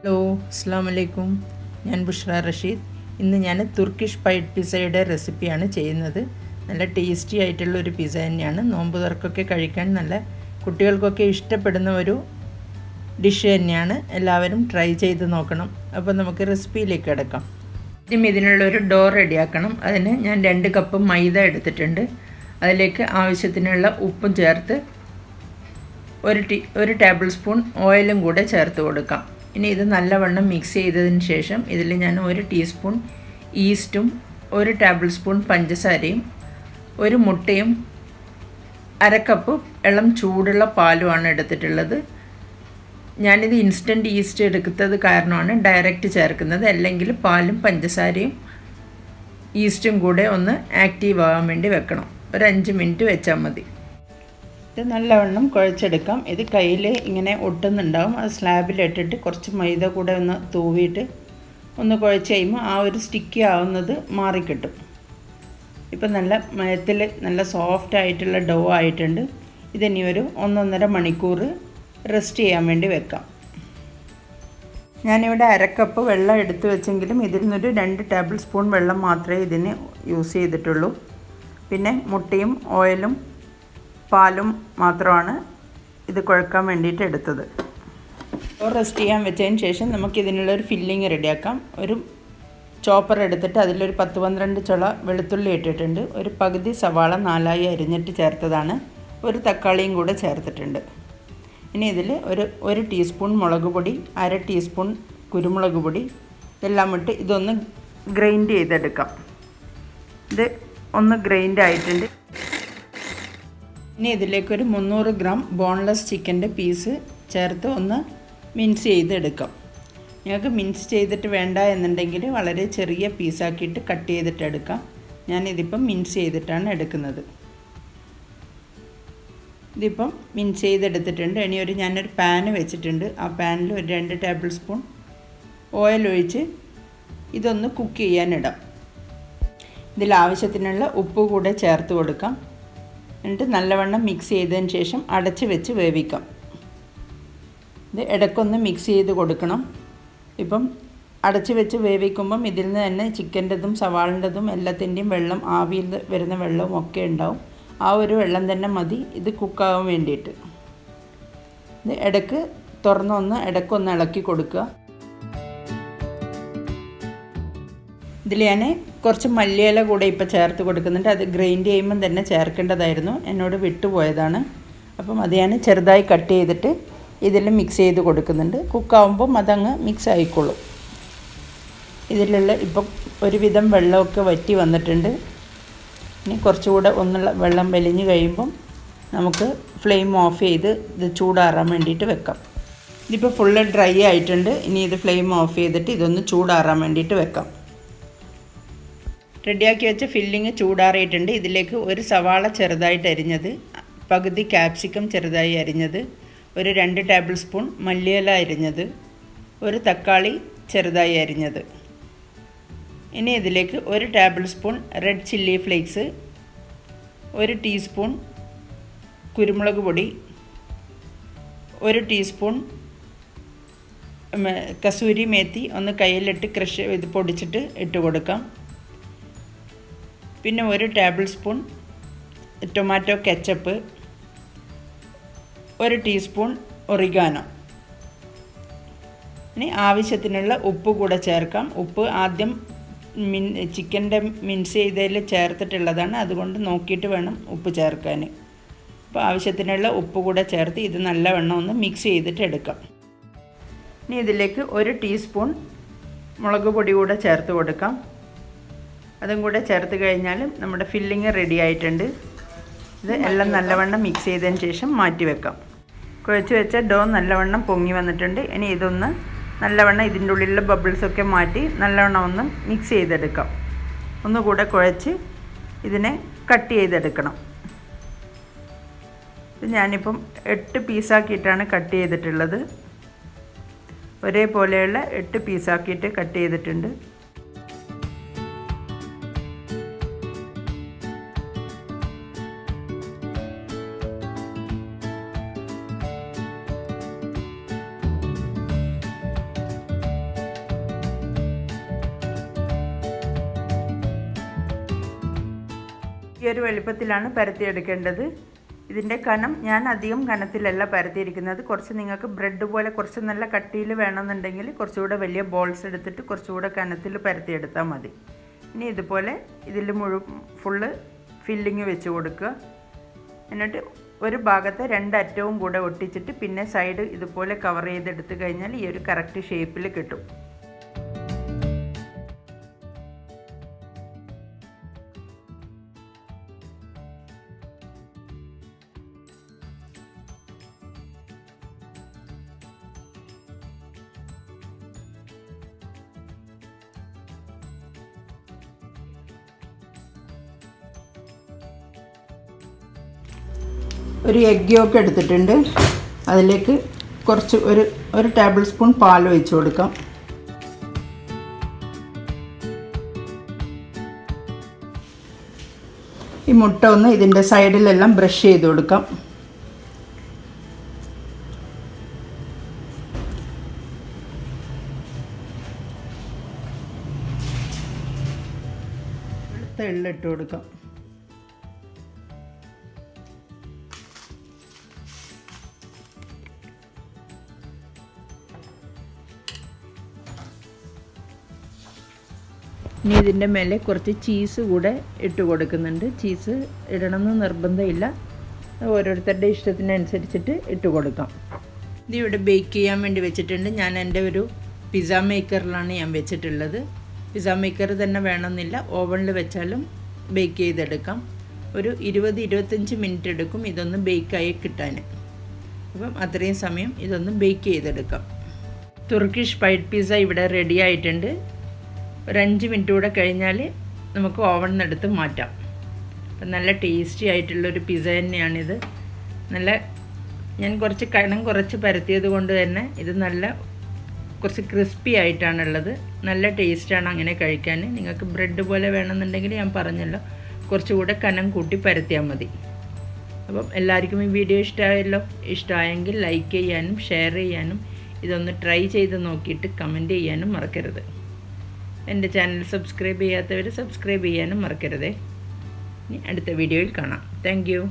Hello അസ്സലാമു അലൈക്കും. ഞാൻ ബുഷ്റ. ഇന്ന് ഞാൻ തുർക്കിഷ് പൈഡ് പിസയുടെ റെസിപ്പിയാണ് ചെയ്യുന്നത്. നല്ല ടേസ്റ്റി ആയിട്ടുള്ള ഒരു പിസ്സ തന്നെയാണ്. നോമ്പ് തുറക്കൊക്കെ കഴിക്കാൻ നല്ല കുട്ടികൾക്കൊക്കെ ഇഷ്ടപ്പെടുന്ന ഒരു ഡിഷ് തന്നെയാണ്. എല്ലാവരും ട്രൈ ചെയ്ത് നോക്കണം. അപ്പോൾ നമുക്ക് റെസിപ്പിയിലേക്ക് കിടക്കാം. ആദ്യം ഇതിനുള്ളൊരു ഡോ റെഡിയാക്കണം. അതിന് ഞാൻ 2 കപ്പ് മൈദ എടുത്തിട്ടുണ്ട്. അതിലേക്ക് ആവശ്യത്തിനുള്ള ഉപ്പും ചേർത്ത് ഒരു ടേബിൾ സ്പൂൺ ഓയിലും കൂടെ ചേർത്ത് കൊടുക്കാം. ഇനി ഇത് നല്ലവണ്ണം മിക്സ് ചെയ്തതിന് ശേഷം ഇതിൽ ഞാൻ 1 ടീസ്പൂൺ ഈസ്റ്റും 1 ടേബിൾ സ്പൂൺ പഞ്ചസാരയും 1 മുട്ടയും 1/2 കപ്പ് ഇളം ചൂടുള്ള പാലുമാണ് എടുത്തിട്ടുള്ളത്. ഞാനിത് ഇൻസ്റ്റൻറ്റ് ഈസ്റ്റ് എടുക്കുന്നത് കാരണമാണ് ഡയറക്റ്റ് ചേർക്കുന്നത്. അല്ലെങ്കിൽ പാലും പഞ്ചസാരയും ഈസ്റ്റും കൂടെ ഒന്ന് ആക്റ്റീവ് ആകാൻ വേണ്ടി വെക്കണം. ഒരു 5 മിനിറ്റ് വെച്ചാൽ മതി. ഇത് നല്ലവണ്ണം കുഴച്ചെടുക്കാം. ഇത് കയ്യിൽ ഇങ്ങനെ ഒട്ടുന്നുണ്ടാവും. അത് സ്ലാബിലിട്ടിട്ട് കുറച്ച് മൈദ കൂടെ ഒന്ന് തൂവിയിട്ട് ഒന്ന് കുഴച്ച് കഴിയുമ്പോൾ ആ ഒരു സ്റ്റിക്കി ആവുന്നത് മാറിക്കിട്ടും. ഇപ്പം നല്ല മയത്തിൽ നല്ല സോഫ്റ്റ് ആയിട്ടുള്ള ഡോ ആയിട്ടുണ്ട്. ഇതിനി ഒരു 1-1.5 മണിക്കൂർ റെസ്റ്റ് ചെയ്യാൻ വേണ്ടി വെക്കാം. ഞാനിവിടെ 1/2 കപ്പ് വെള്ളം എടുത്തു വെച്ചെങ്കിലും ഇതിൽ നിന്നൊരു 2 ടേബിൾ സ്പൂൺ വെള്ളം മാത്രമേ ഇതിന് യൂസ് ചെയ്തിട്ടുള്ളൂ. പിന്നെ മുട്ടയും ഓയിലും പാലും മാത്രമാണ് ഇത് കുഴക്കാൻ വേണ്ടിയിട്ട് എടുത്തത്. റെസ്റ്റ് ചെയ്യാൻ വെച്ചതിന് ശേഷം നമുക്കിതിനുള്ളൊരു ഫില്ലിങ് റെഡിയാക്കാം. ഒരു ചോപ്പർ എടുത്തിട്ട് അതിലൊരു 10-12 ചുള വെളുത്തുള്ളി ഇട്ടിട്ടുണ്ട്. ഒരു പകുതി സവാള 4ആയി അരിഞ്ഞിട്ട് ചേർത്തതാണ്. ഒരു തക്കാളിയും കൂടെ ചേർത്തിട്ടുണ്ട്. ഇനി ഇതിൽ ഒരു ടീസ്പൂൺ മുളക് പൊടി, 1/2 ടീസ്പൂൺ കുരുമുളക് പൊടി ഇതെല്ലാം ഇട്ട് ഇതൊന്ന് ഗ്രൈൻഡ് ചെയ്തെടുക്കാം. ഇത് ഒന്ന് ഗ്രൈൻഡ് ആയിട്ടുണ്ട്. ഇനി ഇതിലേക്കൊരു 300 ഗ്രാം ബോൺലെസ് ചിക്കൻ്റെ പീസ് ചേർത്ത് ഒന്ന് മിൻസ് ചെയ്തെടുക്കാം. നിങ്ങൾക്ക് മിൻസ് ചെയ്തിട്ട് വേണ്ട എന്നുണ്ടെങ്കിൽ വളരെ ചെറിയ പീസാക്കിയിട്ട് കട്ട് ചെയ്തിട്ട് എടുക്കാം. ഞാനിതിപ്പം മിൻസ് ചെയ്തിട്ടാണ് എടുക്കുന്നത്. ഇതിപ്പം മിൻസ് ചെയ്തെടുത്തിട്ടുണ്ട്. ഇനി ഞാനൊരു പാന് വെച്ചിട്ടുണ്ട്. ആ പാനിൽ ഒരു 2 ടേബിൾ സ്പൂൺ ഓയിൽ ഒഴിച്ച് ഇതൊന്ന് കുക്ക് ചെയ്യാനിടാം. ഇതിൽ ആവശ്യത്തിനുള്ള ഉപ്പ് കൂടെ ചേർത്ത് കൊടുക്കാം. എന്നിട്ട് നല്ലവണ്ണം മിക്സ് ചെയ്തതിന് ശേഷം അടച്ച് വെച്ച് വേവിക്കാം. ഇത് ഇടയ്ക്കൊന്ന് മിക്സ് ചെയ്ത് കൊടുക്കണം. ഇപ്പം അടച്ച് വെച്ച് വേവിക്കുമ്പം ഇതിൽ നിന്ന് തന്നെ ചിക്കൻ്റെതും സവാളിൻ്റെതും എല്ലാത്തിൻ്റെയും വെള്ളം, ആവിയിൽ വരുന്ന വെള്ളവും ഒക്കെ ഉണ്ടാവും. ആ ഒരു വെള്ളം തന്നെ മതി ഇത് കുക്കാവാൻ വേണ്ടിയിട്ട്. ഇത് ഇടയ്ക്ക് ഇടയ്ക്കൊന്ന് ഇളക്കി കൊടുക്കുക. ഇതിൽ ഞാൻ കുറച്ച് മല്ലിയില കൂടെ ഇപ്പോൾ ചേർത്ത് കൊടുക്കുന്നുണ്ട്. അത് ഗ്രൈൻഡ് ചെയ്യുമ്പം തന്നെ ചേർക്കേണ്ടതായിരുന്നു, എന്നോട് വിട്ടുപോയതാണ്. അപ്പം അത് ഞാൻ ചെറുതായി കട്ട് ചെയ്തിട്ട് ഇതിൽ മിക്സ് ചെയ്ത് കൊടുക്കുന്നുണ്ട്. കുക്കാവുമ്പം അതങ്ങ് മിക്സ് ആയിക്കോളും. ഇതിലുള്ള ഇപ്പം ഒരുവിധം വെള്ളമൊക്കെ വറ്റി വന്നിട്ടുണ്ട്. ഇനി കുറച്ചുകൂടെ വെള്ളം വലിഞ്ഞ് കഴിയുമ്പം നമുക്ക് ഫ്ലെയിം ഓഫ് ചെയ്ത് ഇത് ചൂടാറാൻ വേണ്ടിയിട്ട് വെക്കാം. ഇതിപ്പോൾ ഫുള്ള് ഡ്രൈ ആയിട്ടുണ്ട്. ഇനി ഇത് ഫ്ലെയിം ഓഫ് ചെയ്തിട്ട് ഇതൊന്ന് ചൂടാറാൻ വേണ്ടിയിട്ട് വെക്കാം. റെഡിയാക്കി വെച്ച ഫില്ലിങ് ചൂടാറിയിട്ടുണ്ട്. ഇതിലേക്ക് ഒരു സവാള ചെറുതായിട്ട് അരിഞ്ഞത്, പകുതി ക്യാപ്സിക്കം ചെറുതായി അരിഞ്ഞത്, ഒരു 2 ടേബിൾ സ്പൂൺ മല്ലിയില അരിഞ്ഞത്, ഒരു തക്കാളി ചെറുതായി അരിഞ്ഞത്. ഇനി ഇതിലേക്ക് 1 table spoon red chilli flakes, 1 teaspoon കുരുമുളക് പൊടി, 1 ടീസ്പൂൺ കസൂരി മേത്തി ഒന്ന് കയ്യിലിട്ട് ക്രഷ് ഇത് പൊടിച്ചിട്ട് ഇട്ട് കൊടുക്കാം. പിന്നെ 1 table spoon tomato ketchup, 1 teaspoon oregano. ഇനി ആവശ്യത്തിനുള്ള ഉപ്പ് കൂടെ ചേർക്കാം. ഉപ്പ് ആദ്യം ചിക്കൻ്റെ മിൻസ് ചെയ്തതിൽ ചേർത്തിട്ടുള്ളതാണ്, അതുകൊണ്ട് നോക്കിയിട്ട് വേണം ഉപ്പ് ചേർക്കാൻ. അപ്പോൾ ആവശ്യത്തിനുള്ള ഉപ്പ് കൂടെ ചേർത്ത് ഇത് നല്ലവണ്ണം ഒന്ന് മിക്സ് ചെയ്തിട്ട് എടുക്കാം. ഇനി ഇതിലേക്ക് 1 ടീസ്പൂൺ മുളക് പൊടി കൂടെ ചേർത്ത് കൊടുക്കാം. അതും കൂടെ ചേർത്ത് കഴിഞ്ഞാൽ നമ്മുടെ ഫില്ലിങ് റെഡി ആയിട്ടുണ്ട്. ഇത് എല്ലാം നല്ലവണ്ണം മിക്സ് ചെയ്തതിന് ശേഷം മാറ്റി വെക്കാം. കുഴച്ച് വെച്ച ഡോ നല്ലവണ്ണം പൊങ്ങി വന്നിട്ടുണ്ട്. ഇനി ഇതൊന്ന് നല്ലവണ്ണം ഇതിൻ്റെ ഉള്ളിലുള്ള ബബിൾസൊക്കെ മാറ്റി നല്ലവണ്ണം ഒന്ന് മിക്സ് ചെയ്തെടുക്കാം. ഒന്നുകൂടെ കുഴച്ച് ഇതിനെ കട്ട് ചെയ്തെടുക്കണം. ഇത് ഞാനിപ്പം 8 പീസാക്കിയിട്ടാണ് കട്ട് ചെയ്തിട്ടുള്ളത്. ഒരേപോലെയുള്ള 8 പീസാക്കിയിട്ട് കട്ട് ചെയ്തിട്ടുണ്ട്. ഈ ഒരു വലുപ്പത്തിലാണ് പരത്തിയെടുക്കേണ്ടത്. ഇതിൻ്റെ കനം ഞാൻ അധികം കനത്തിലല്ല പരത്തിയിരിക്കുന്നത്. കുറച്ച് നിങ്ങൾക്ക് ബ്രെഡ് പോലെ കുറച്ച് നല്ല കട്ടിയിൽ വേണമെന്നുണ്ടെങ്കിൽ കുറച്ചുകൂടെ വലിയ ബോൾസ് എടുത്തിട്ട് കുറച്ചുകൂടെ കനത്തിൽ പരത്തിയെടുത്താൽ മതി. ഇനി ഇതുപോലെ ഇതിൽ ഫുള്ള് ഫില്ലിങ് വെച്ച് കൊടുക്കുക. എന്നിട്ട് ഒരു ഭാഗത്തെ 2 അറ്റവും കൂടെ ഒട്ടിച്ചിട്ട് പിന്നെ സൈഡ് ഇതുപോലെ കവർ ചെയ്തെടുത്ത് കഴിഞ്ഞാൽ ഈ ഒരു കറക്റ്റ് ഷേപ്പിൽ കിട്ടും. ഒരു എഗ് യോക്ക് എടുത്തിട്ടുണ്ട്. അതിലേക്ക് കുറച്ച് ഒരു ടേബിൾ സ്പൂൺ പാൽ ഒഴിച്ച് കൊടുക്കാം. ഈ മുട്ട ഒന്ന് ഇതിൻ്റെ സൈഡിലെല്ലാം ബ്രഷ് ചെയ്ത് കൊടുക്കാം. എള്ളിട്ട് കൊടുക്കാം. ഇനി ഇതിൻ്റെ മേലെ കുറച്ച് ചീസ് കൂടെ ഇട്ട് കൊടുക്കുന്നുണ്ട്. ചീസ് ഇടണമെന്ന് നിർബന്ധമില്ല, ഓരോരുത്തരുടെ ഇഷ്ടത്തിനനുസരിച്ചിട്ട് ഇട്ട് കൊടുക്കാം. ഇത് ഇവിടെ ബേക്ക് ചെയ്യാൻ വേണ്ടി വെച്ചിട്ടുണ്ട്. ഞാൻ എൻ്റെ ഒരു പിസ്സ മേക്കറിലാണ് ഞാൻ വെച്ചിട്ടുള്ളത്. പിസ്സ മേക്കർ തന്നെ വേണമെന്നില്ല, ഓവനിൽ വെച്ചാലും ബേക്ക് ചെയ്തെടുക്കാം. ഒരു 20-25 മിനിറ്റ് എടുക്കും ഇതൊന്ന് ബേക്കായി കിട്ടാൻ. അപ്പം അത്രയും സമയം ഇതൊന്ന് ബേക്ക് ചെയ്തെടുക്കാം. തുർക്കിഷ് പൈഡ് പിസ്സ ഇവിടെ റെഡി ആയിട്ടുണ്ട്. ഒരു 5 മിനിറ്റ് കൂടെ കഴിഞ്ഞാൽ നമുക്ക് ഓവണിനെടുത്ത് മാറ്റാം. അപ്പം നല്ല ടേസ്റ്റി ആയിട്ടുള്ളൊരു പിസ്സ തന്നെയാണിത്. ഞാൻ കുറച്ച് കനം കുറച്ച് പരത്തിയത് കൊണ്ട് തന്നെ ഇത് കുറച്ച് ക്രിസ്പി ആയിട്ടാണുള്ളത്. നല്ല ടേസ്റ്റാണ് അങ്ങനെ കഴിക്കാൻ. നിങ്ങൾക്ക് ബ്രെഡ് പോലെ വേണമെന്നുണ്ടെങ്കിൽ ഞാൻ പറഞ്ഞല്ലോ കുറച്ചുകൂടെ കനം കൂട്ടി പരത്തിയാൽ മതി. അപ്പം എല്ലാവർക്കും ഈ വീഡിയോ ഇഷ്ടമായല്ലോ. ഇഷ്ടമായെങ്കിൽ ലൈക്ക് ചെയ്യാനും ഷെയർ ചെയ്യാനും ഇതൊന്ന് ട്രൈ ചെയ്ത് നോക്കിയിട്ട് കമൻറ്റ് ചെയ്യാനും മറക്കരുത്. എൻ്റെ ചാനൽ സബ്സ്ക്രൈബ് ചെയ്യാത്തവർ സബ്സ്ക്രൈബ് ചെയ്യാനും മറക്കരുതേ. ഇനി അടുത്ത വീഡിയോയിൽ കാണാം. Thank you.